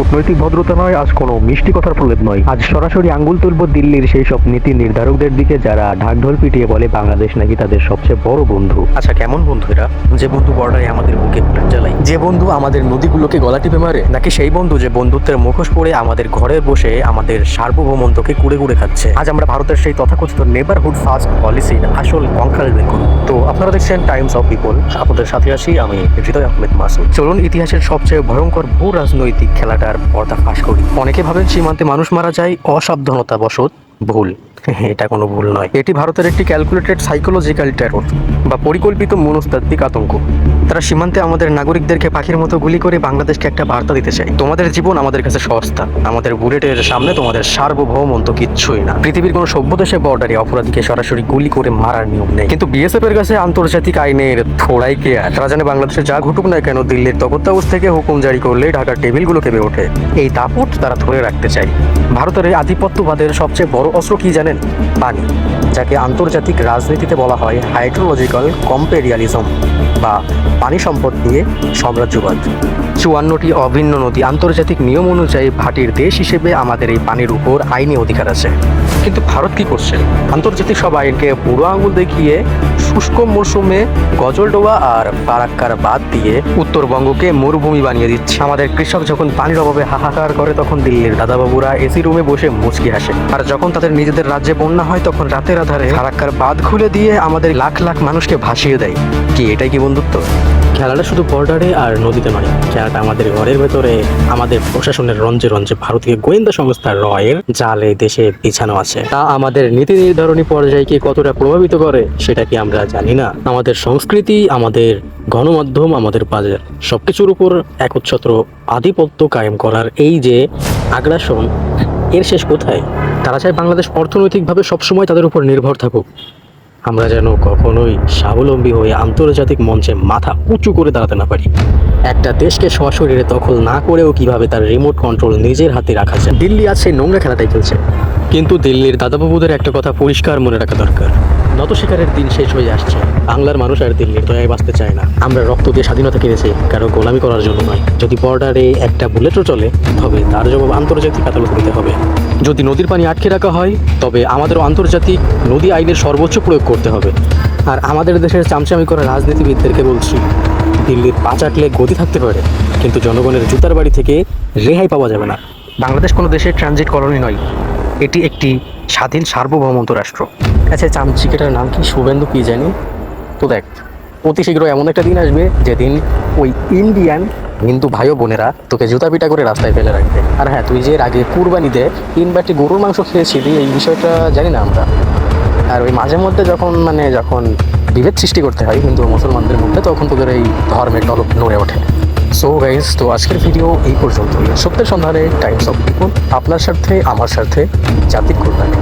কূটনৈতিক ভদ্রতা নয়, আজ কোনো মিষ্টি কথার প্রলেপ নয়। আজ সরাসরি আঙ্গুল তুলব দিল্লির সেই সব নীতি নির্ধারকদের দিকে যারা ঢাকঢোল পিটিয়ে বলে বাংলাদেশ নাকি তাদের সবচেয়ে বড় বন্ধু। আচ্ছা, কেমন বন্ধু এরা? যে বন্ধু বর্ডারে আমাদের বুকে প্রাণ জ্বালায়, যে বন্ধু আমাদের নদীগুলোকে গলা টিপে মারে, নাকি সেই বন্ধু যে বন্ধুত্বের মুখোশ পরে আমাদের ঘরে বসে আমাদের সার্বভৌমত্বকে কুড়ে কুড়ে খাচ্ছে? আজ আমরা ভারতের সেই তথাকথিত নেবারহুড ফার্স্ট পলিসির আসল কঙ্কাল বের করব। তো আপনারা দেখছেন টাইমস অফ পিপল, আপনাদের সাথে আছি আমি হৃদয় আহমেদ মাসুদ। চলুন ইতিহাসের সবচেয়ে ভয়ঙ্কর ভূ রাজনৈতিক খেলাটার পর্দা ফাঁস করি। অনেকে ভাবেন সীমান্তে মানুষ মারা যায় অসাবধানতা বশত। ভুল। এটা কোনো ভুল নয়, এটি ভারতের একটি ক্যালকুলেটেড সাইকোলজিক্যাল টেরর বা পরিকল্পিত মনস্তাত্ত্বিক আতঙ্ক। তারা সীমান্তে আমাদের নাগরিকদেরকে পাখির মতো গুলি করে বাংলাদেশকে একটা বার্তা দিতে চায়, তোমাদের জীবন আমাদের কাছে সস্তা, আমাদের বুলেটের সামনে তোমাদের সার্বভৌমত্ব কিচ্ছুই না। পৃথিবীর কোনো সভ্য দেশে বর্ডারে অপরাধীকে সরাসরি গুলি করে মারার নিয়ম নেই, কিন্তু বিএসএফ এর কাছে আন্তর্জাতিক আইনের থোড়াই কেয়ার। তারা জানে বাংলাদেশে যা ঘটুক না কেন দিল্লির তত্ত্বাবধান থেকে হুকুম জারি করলে ঢাকার টেবিলগুলো কেঁপে ওঠে। এই দাপট তারা ধরে রাখতে চায়। ভারতের এই আধিপত্যবাদের সবচেয়ে বড় অস্ত্র কি জানেন? পানি, যাকে আন্তর্জাতিক রাজনীতিতে বলা হয় হাইড্রোলজিক্যাল কম্পেরিয়ালিজম বা পানি সম্পদ নিয়ে সাম্রাজ্যবাদ। 54টি অভিন্ন নদী, আন্তর্জাতিক নিয়ম অনুযায়ী ভাটির দেশ হিসেবে আমাদের এই পানির উপর আইনি অধিকার আছে। কিন্তু ভারত কি করছে? আন্তর্জাতিক সব আইনকে বুড়ো আঙুল দেখিয়ে শুষ্ক মরশুমে গজলডোবা আর ফারাক্কার বাদ দিয়ে উত্তরবঙ্গকে মরুভূমি বানিয়ে দিচ্ছে। আমাদের কৃষক যখন পানির অভাবে হাহাকার করে তখন দিল্লির দাদাবাবুরা এসি রুমে বসে মুচকি হাসে, আর যখন তাদের নিজেদের রাজ্যে বন্যা হয় তখন রাতের আধারে ফারাক্কার বাঁধ খুলে দিয়ে আমাদের লাখ লাখ মানুষকে ভাসিয়ে দেয়। কি এটাই কি বন্ধুত্ব? খেলাটা শুধু বর্ডারে আর নদীতে নয়, খেলাটা আমাদের ঘরের ভেতরে, আমাদের প্রশাসনের রঞ্জে রঞ্জে, ভারতীয় গোয়েন্দা সংস্থা রয়ের জালে দেশে বিছানো আছে। তা আমাদের নীতি নির্ধারণী পর্যায়কে কতটা প্রভাবিত করে সেটা কি আমরা জানি না? আমাদের সংস্কৃতি, আমাদের গণমাধ্যম, আমাদের বাজার, সবকিছুর উপর একচ্ছত্র আধিপত্য কায়েম করার এই যে আগ্রাসন, এর শেষ কোথায়? তারা চায় বাংলাদেশ অর্থনৈতিকভাবে সবসময় তাদের উপর নির্ভর থাকুক। আমরা যেন কখনোই স্বাবলম্বী হয়ে আন্তর্জাতিক মঞ্চে মাথা উঁচু করে দাঁড়াতে না পারি। একটা দেশকে সশরীরে দখল না করেও কিভাবে তার রিমোট কন্ট্রোল নিজের হাতে রাখা যায়। দিল্লি আজ সেই নোংরা খেলাটাই খেলছে। কিন্তু দিল্লির দাদাবাবুদের একটা কথা পরিষ্কার মনে রাখা দরকার, নত শিকারের দিন শেষ হয়ে আসছে। বাংলার মানুষ আর দিল্লির দয়ায় বাঁচতে চায় না। আমরা রক্ত দিয়ে স্বাধীনতা কিনেছি, কারো গোলামি করার জন্য নয়। যদি বর্ডারে একটা বুলেটও চলে, তবে তার জবাব আন্তর্জাতিক আদালতে দিতে হবে। যদি নদীর পানি আটকে রাখা হয়, তবে আমাদেরও আন্তর্জাতিক নদী আইনের সর্বোচ্চ প্রয়োগ করতে হবে। আর আমাদের দেশের চামচামি করা রাজনীতিবিদদেরকে বলছি, দিল্লির পা চাটলে গতি থাকতে পারে, কিন্তু জনগণের জুতার বাড়ি থেকে রেহাই পাওয়া যাবে না। বাংলাদেশ কোনো দেশের ট্রানজিট কলোনি নয়, এটি একটি স্বাধীন সার্বভৌমত্ব রাষ্ট্র। আচ্ছা, চামচিকেটার নাম কি? শুভেন্দু কি জানি। তো দেখ, অতি শীঘ্র এমন একটা দিন আসবে যেদিন ওই ইন্ডিয়ান হিন্দু ভাই বোনেরা তোকে জুতা পিটা করে রাস্তায় ফেলে রাখবে। আর হ্যাঁ, তুই যে এর আগে কুরবানিতে 3 বাটি গরুর মাংস খেয়েছিলি, এই বিষয়টা জানি না আমরা। আর ওই মাঝে মধ্যে যখন বিভেদ সৃষ্টি করতে হয় হিন্দু ও মুসলমানদের মধ্যে, তখন তোদের এই ধর্মের টলক নড়ে ওঠে। সো গাইজ, তো আজকের ভিডিও এই পর্যন্তই। সত্যের সন্ধানে টাইমস অফ পিপল, আপনার স্বার্থে, আমার স্বার্থে, জাতির কল্যাণে।